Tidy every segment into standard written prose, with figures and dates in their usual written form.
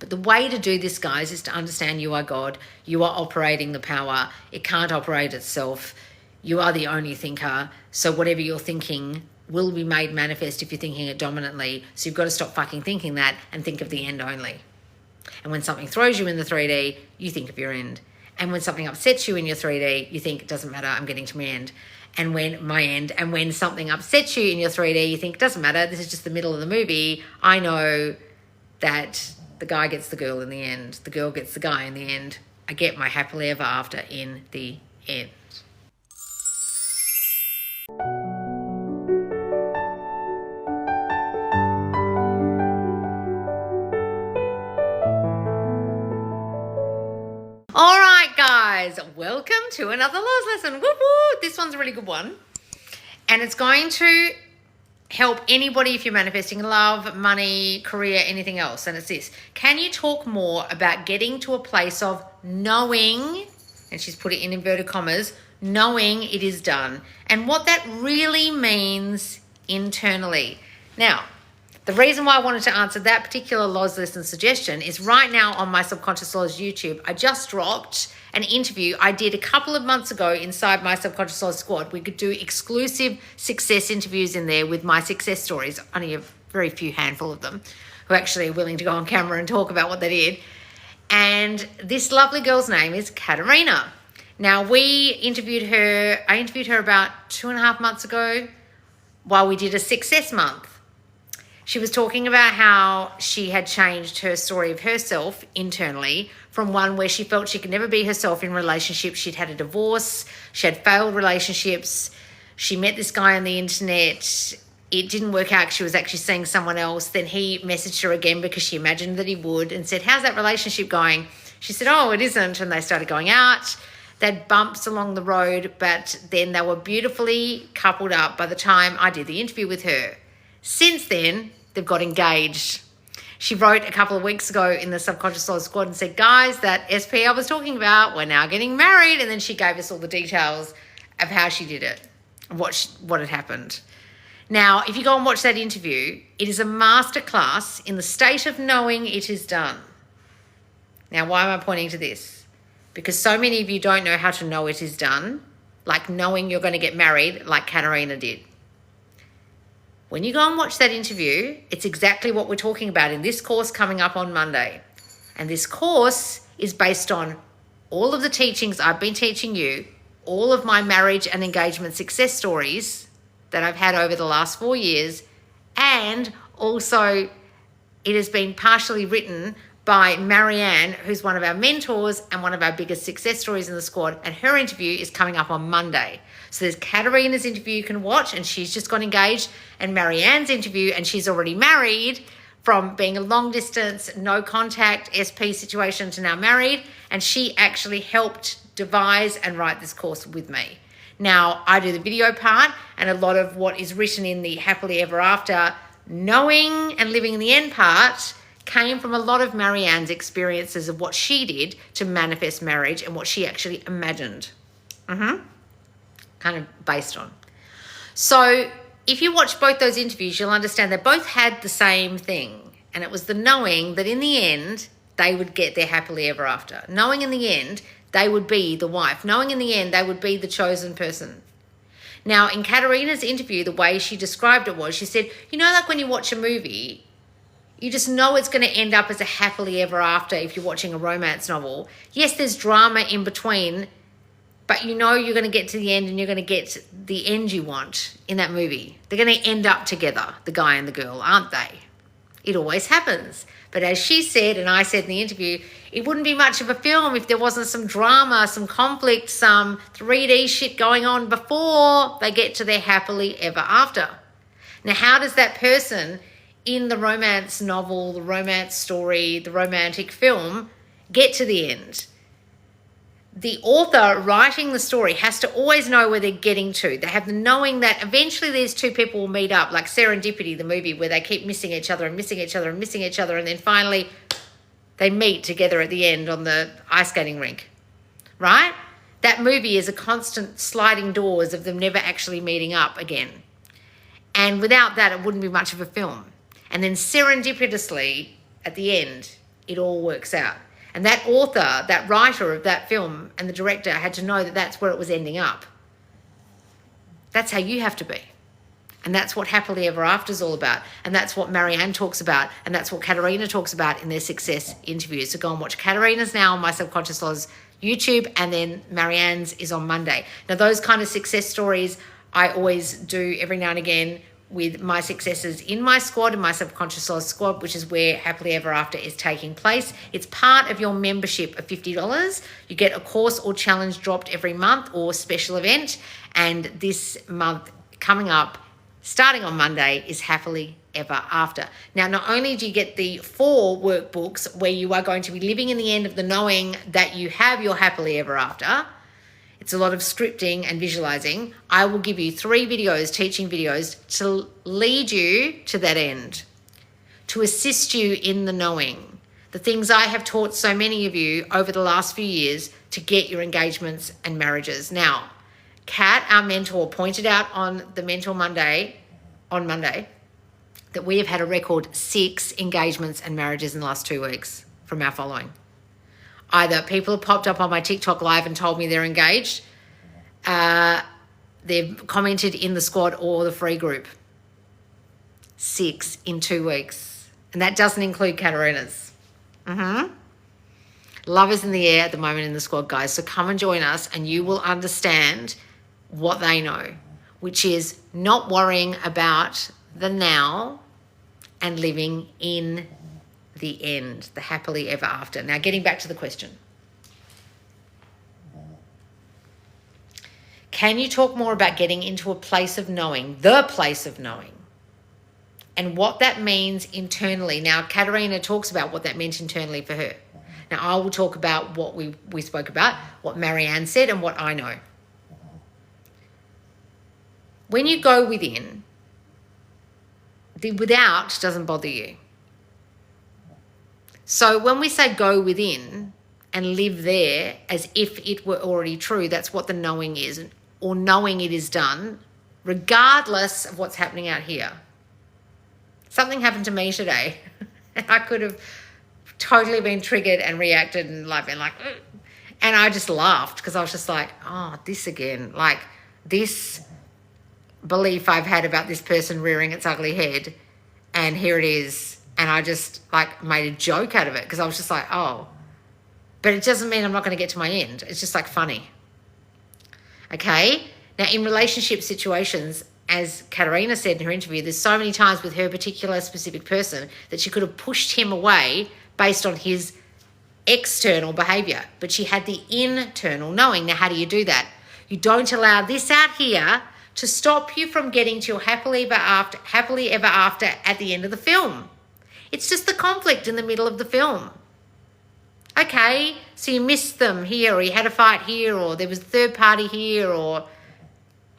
But the way to do this, guys, is to understand you are God. You are operating the power. It can't operate itself. You are the only thinker. So whatever you're thinking will be made manifest if you're thinking it dominantly. So you've got to stop fucking thinking that and think of the end only. And when something throws you in the 3D, you think of your end. And when something upsets you in your 3D, you think, it doesn't matter, I'm getting to my end. And when something upsets you in your 3D, you think, doesn't matter, this is just the middle of the movie. I know that the guy gets the girl in the end. The girl gets the guy in the end. I get my happily ever after in the end. All right, guys, welcome to another laws lesson. Woo woo! This one's a really good one. And it's going to help anybody if you're manifesting love, money, career, anything else. And it's this. Can you talk more about getting to a place of knowing, and she's put it in inverted commas, knowing it is done, and what that really means internally? Now, the reason why I wanted to answer that particular laws lesson suggestion is right now on my Subconscious Laws YouTube, I just dropped an interview I did a couple of months ago inside my Subconscious Laws squad. We could do exclusive success interviews in there with my success stories, only a very few handful of them who actually are willing to go on camera and talk about what they did. And this lovely girl's name is Katerina. Now I interviewed her about 2.5 months ago while we did a success month. She was talking about how she had changed her story of herself internally from one where she felt she could never be herself in relationships. She'd had a divorce. She had failed relationships. She met this guy on the internet. It didn't work out. She was actually seeing someone else. Then he messaged her again because she imagined that he would and said, how's that relationship going? She said, oh, it isn't. And they started going out. They had bumps along the road, but then they were beautifully coupled up by the time I did the interview with her. Since then, they've got engaged. She wrote a couple of weeks ago in the Subconscious Laws squad and said, guys, that SP I was talking about, we're now getting married. And then she gave us all the details of how she did it, what had happened. Now, if you go and watch that interview, it is a masterclass in the state of knowing it is done. Now, why am I pointing to this? Because so many of you don't know how to know it is done, like knowing you're going to get married like Katerina did. When you go and watch that interview, it's exactly what we're talking about in this course coming up on Monday. And this course is based on all of the teachings I've been teaching you, all of my marriage and engagement success stories that I've had over the last 4 years, and also it has been partially written by Marianne, who's one of our mentors and one of our biggest success stories in the squad, and her interview is coming up on Monday. So there's Katerina's interview you can watch, and she's just got engaged, and Marianne's interview, and she's already married from being a long distance, no contact SP situation to now married, and she actually helped devise and write this course with me. Now, I do the video part, and a lot of what is written in the happily ever after, knowing and living in the end part, came from a lot of Marianne's experiences of what she did to manifest marriage and what she actually imagined. Kind of based on. So if you watch both those interviews, you'll understand they both had the same thing. And it was the knowing that in the end, they would get their happily ever after. Knowing in the end, they would be the wife. Knowing in the end, they would be the chosen person. Now, in Katerina's interview, the way she described it was, she said, you know, like when you watch a movie, you just know it's going to end up as a happily ever after if you're watching a romance novel. Yes, there's drama in between, but you know you're going to get to the end and you're going to get the end you want in that movie. They're going to end up together, the guy and the girl, aren't they? It always happens. But as she said, and I said in the interview, it wouldn't be much of a film if there wasn't some drama, some conflict, some 3D shit going on before they get to their happily ever after. Now, how does that person in the romance novel, the romance story, the romantic film, get to the end? The author writing the story has to always know where they're getting to. They have the knowing that eventually these two people will meet up, like Serendipity, the movie, where they keep missing each other and missing each other and missing each other, and then finally they meet together at the end on the ice skating rink, right? That movie is a constant sliding doors of them never actually meeting up again. And without that, it wouldn't be much of a film. And then serendipitously, at the end, it all works out. And that author, that writer of that film and the director had to know that that's where it was ending up. That's how you have to be. And that's what Happily Ever After is all about. And that's what Marianne talks about. And that's what Katerina talks about in their success interviews. So go and watch Katerina's now on My Subconscious Laws YouTube, and then Marianne's is on Monday. Now, those kind of success stories I always do every now and again with my successes in my squad, in my Subconscious Laws squad, which is where Happily Ever After is taking place. It's part of your membership of $50. You get a course or challenge dropped every month or special event. And this month coming up, starting on Monday, is Happily Ever After. Now, not only do you get the 4 workbooks where you are going to be living in the end of the knowing that you have your Happily Ever After, it's a lot of scripting and visualizing. I will give you 3 videos, teaching videos, to lead you to that end, to assist you in the knowing. The things I have taught so many of you over the last few years to get your engagements and marriages. Now, Kat, our mentor, pointed out on the Mentor Monday, that we have had a record 6 engagements and marriages in the last 2 weeks from our following. Either people have popped up on my TikTok live and told me they're engaged, they've commented in the squad or the free group. 6 in 2 weeks. And that doesn't include Katerina's. Love is in the air at the moment in the squad, guys. So come and join us and you will understand what they know, which is not worrying about the now and living in the end, the Happily Ever After. Now, getting back to the question. Can you talk more about getting into a place of knowing, the place of knowing, and what that means internally? Now, Katerina talks about what that meant internally for her. Now, I will talk about what we spoke about, what Marianne said, and what I know. When you go within, the without doesn't bother you. So when we say go within and live there as if it were already true, that's what the knowing is, or knowing it is done, regardless of what's happening out here. Something happened to me today, and I could have totally been triggered and reacted and been like, ugh. And I just laughed because I was just like, oh, this again, like this belief I've had about this person rearing its ugly head, and here it is. And I just made a joke out of it because I was just like, oh, but it doesn't mean I'm not going to get to my end. It's just funny. Okay. Now, in relationship situations, as Katerina said in her interview, there's so many times with her particular specific person that she could have pushed him away based on his external behavior, but she had the internal knowing. Now, how do you do that? You don't allow this out here to stop you from getting to your happily ever after at the end of the film. It's just the conflict in the middle of the film. Okay, so you missed them here, or you had a fight here, or there was a third party here, or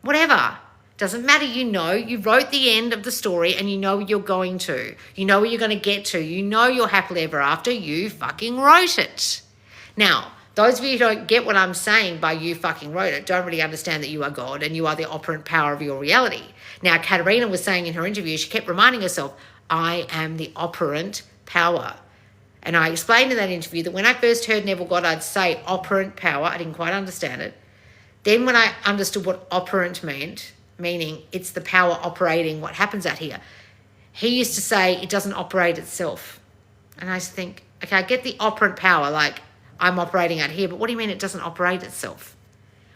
whatever. Doesn't matter, you wrote the end of the story and you know where you're going to. You know where you're going to get to. You know you're happily ever after. You fucking wrote it. Now, those of you who don't get what I'm saying by you fucking wrote it don't really understand that you are God and you are the operant power of your reality. Now, Katerina was saying in her interview, she kept reminding herself, I am the operant power. And I explained in that interview that when I first heard Neville Goddard say operant power, I didn't quite understand it. Then when I understood what operant meant, meaning it's the power operating what happens out here, he used to say it doesn't operate itself. And I used to think, okay, I get the operant power, like I'm operating out here, but what do you mean it doesn't operate itself?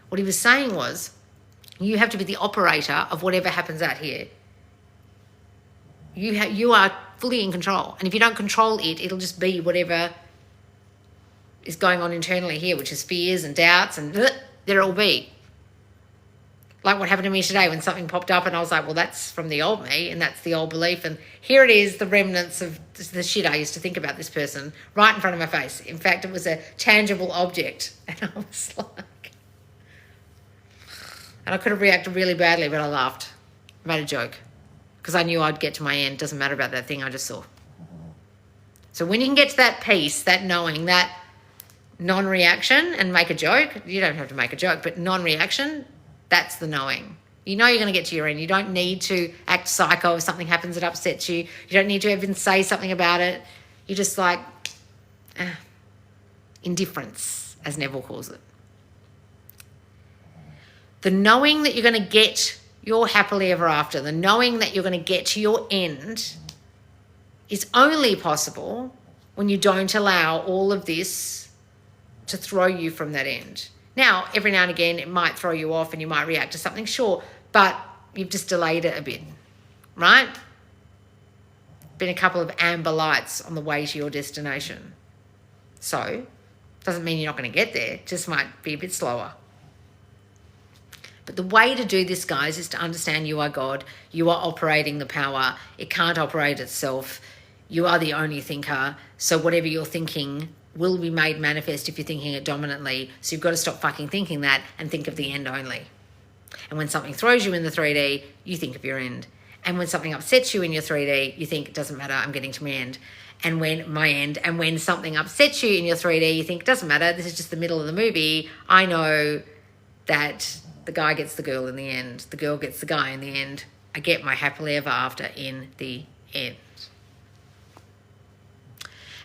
What he was saying was, you have to be the operator of whatever happens out here. You are fully in control. And if you don't control it, it'll just be whatever is going on internally here, which is fears and doubts, and there it'll be. Like what happened to me today when something popped up and I was like, well, that's from the old me and that's the old belief. And here it is, the remnants of the shit I used to think about this person right in front of my face. In fact, it was a tangible object. And I was like, and I could have reacted really badly, but I laughed. I made a joke because I knew I'd get to my end. Doesn't matter about that thing I just saw. So when you can get to that peace, that knowing, that non-reaction and make a joke, you don't have to make a joke, but non-reaction, that's the knowing. You know you're going to get to your end. You don't need to act psycho if something happens that upsets you. You don't need to even say something about it. You're just like, Indifference, as Neville calls it. The knowing that you're going to get your happily ever after, the knowing that you're going to get to your end is only possible when you don't allow all of this to throw you from that end. Now, every now and again, it might throw you off and you might react to something, sure, but you've just delayed it a bit, right? Been a couple of amber lights on the way to your destination. So, doesn't mean you're not going to get there, just might be a bit slower. But the way to do this, guys, is to understand you are God. You are operating the power. It can't operate itself. You are the only thinker. So whatever you're thinking will be made manifest if you're thinking it dominantly. So you've got to stop fucking thinking that and think of the end only. And when something throws you in the 3D, you think of your end. And when something upsets you in your 3D, you think, it doesn't matter, I'm getting to my end. And when something upsets you in your 3D, you think, it doesn't matter, this is just the middle of the movie. I know that the guy gets the girl in the end. The girl gets the guy in the end. I get my happily ever after in the end.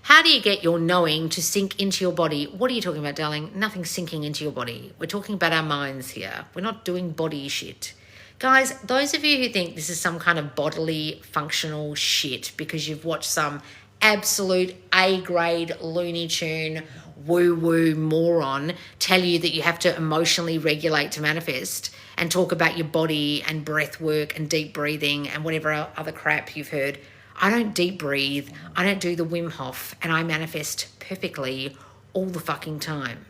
How do you get your knowing to sink into your body? What are you talking about, darling? Nothing sinking into your body. We're talking about our minds here. We're not doing body shit. Guys, those of you who think this is some kind of bodily functional shit because you've watched some absolute A-grade Looney Tune woo-woo moron tell you that you have to emotionally regulate to manifest and talk about your body and breath work and deep breathing and whatever other crap you've heard. I don't deep breathe. I don't do the Wim Hof, and I manifest perfectly all the fucking time.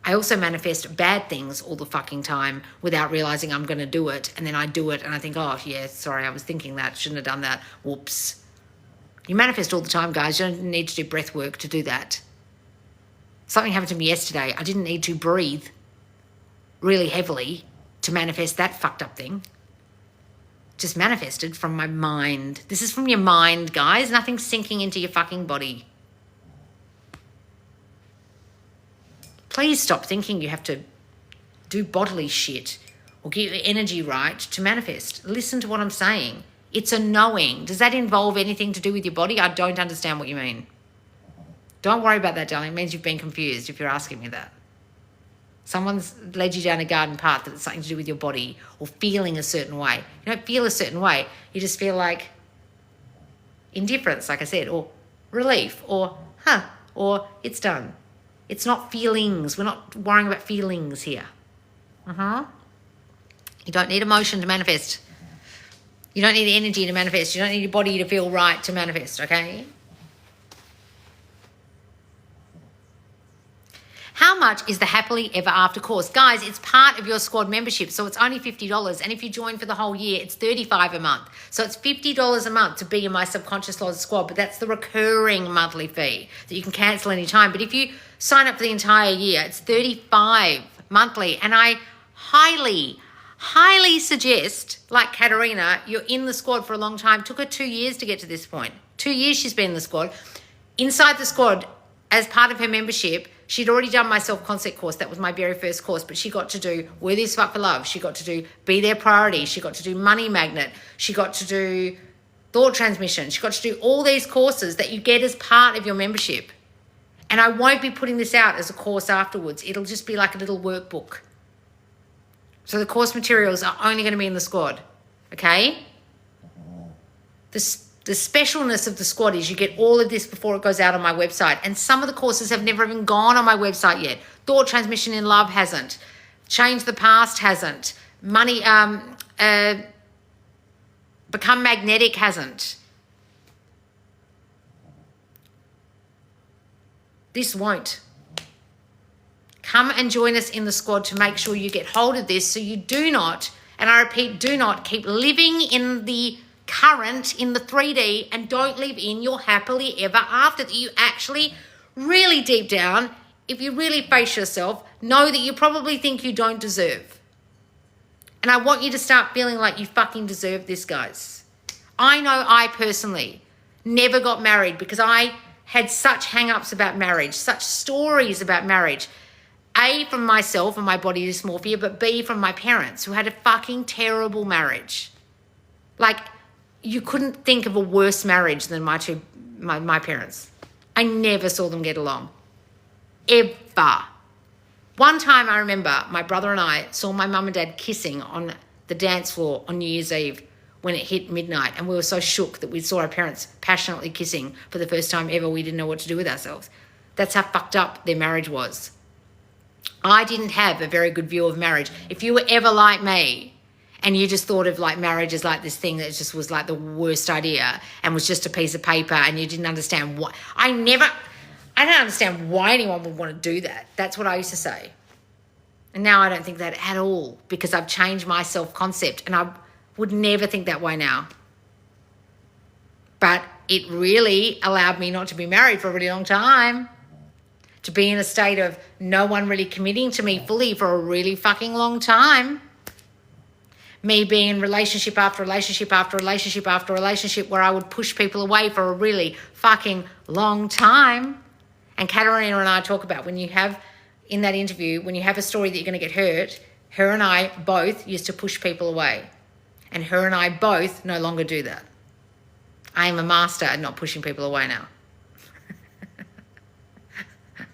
I also manifest bad things all the fucking time without realizing I'm going to do it, and then I do it and I think, oh yeah, sorry, I was thinking that, shouldn't have done that, whoops. You manifest all the time, guys. You don't need to do breath work to do that. Something happened to me yesterday. I didn't need to breathe really heavily to manifest that fucked up thing. Just manifested from my mind. This is from your mind, guys. Nothing sinking into your fucking body. Please stop thinking you have to do bodily shit or get your energy right to manifest. Listen to what I'm saying. It's a knowing. Does that involve anything to do with your body? I don't understand what you mean. Don't worry about that, darling. It means you've been confused if you're asking me that. Someone's led you down a garden path that it's something to do with your body or feeling a certain way. You don't feel a certain way. You just feel like indifference, like I said, or relief, or or it's done. It's not feelings. We're not worrying about feelings here. You don't need emotion to manifest. You don't need energy to manifest. You don't need your body to feel right to manifest, okay? How much is the Happily Ever After course? Guys, it's part of your squad membership, so it's only $50. And if you join for the whole year, it's $35 a month. So it's $50 a month to be in my Subconscious Laws squad, but that's the recurring monthly fee that you can cancel anytime. But if you sign up for the entire year, it's $35 monthly. And I highly suggest, like Katerina, you're in the squad for a long time. It took her 2 years to get to this point. 2 years she's been in the squad. Inside the squad, as part of her membership, she'd already done my self-concept course. That was my very first course, but she got to do Worthy as Fuck for Love. She got to do Be Their Priority. She got to do Money Magnet. She got to do Thought Transmission. She got to do all these courses that you get as part of your membership. And I won't be putting this out as a course afterwards. It'll just be like a little workbook. So the course materials are only going to be in the squad, okay? The specialness of the squad is you get all of this before it goes out on my website. And some of the courses have never even gone on my website yet. Thought Transmission in Love hasn't. Change the Past hasn't. Money, Become Magnetic hasn't. This won't. Come and join us in the squad to make sure you get hold of this so you do not, and I repeat, do not keep living in the current, in the 3D, and don't live in your happily ever after, that you actually really deep down, if you really face yourself, know that you probably think you don't deserve. And I want you to start feeling like you fucking deserve this, guys. I know I personally never got married because I had such hang-ups about marriage, such stories about marriage. A, from myself and my body dysmorphia, but B, from my parents who had a fucking terrible marriage. Like, you couldn't think of a worse marriage than my parents. I never saw them get along. ever. One time I remember my brother and I saw my mum and dad kissing on the dance floor on New Year's Eve when it hit midnight, and we were so shook that we saw our parents passionately kissing for the first time ever. We didn't know what to do with ourselves. That's how fucked up their marriage was. I didn't have a very good view of marriage. If you were ever like me and you just thought of like marriage as like this thing that just was like the worst idea and was just a piece of paper, and you didn't understand what, I don't understand why anyone would want to do that. That's what I used to say. And now I don't think that at all, because I've changed my self-concept, and I would never think that way now. But it really allowed me not to be married for a really long time, to be in a state of no one really committing to me fully for a really fucking long time. Me being in relationship after relationship after relationship after relationship where I would push people away for a really fucking long time. And Katarina and I talk about, when you have, in that interview, when you have a story that you're going to get hurt, her and I both used to push people away. And her and I both no longer do that. I am a master at not pushing people away now.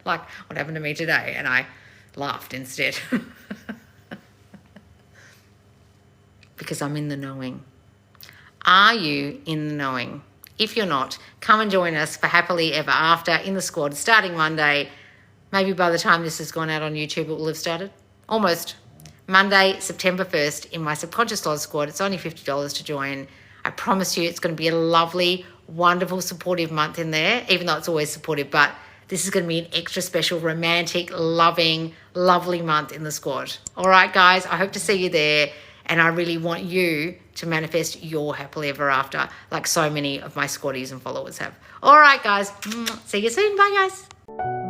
Like what happened to me today, and I laughed instead. Because I'm in the knowing. Are you in the knowing? If you're not, come and join us for Happily Ever After in the squad starting Monday. Maybe by the time this has gone out on YouTube, it will have started. Almost. Monday, September 1st in my Subconscious Laws squad. It's only $50 to join. I promise you it's going to be a lovely, wonderful, supportive month in there, even though it's always supportive. But this is going to be an extra special, romantic, loving, lovely month in the squad. All right, guys, I hope to see you there. And I really want you to manifest your happily ever after, like so many of my squaddies and followers have. All right, guys. See you soon. Bye, guys.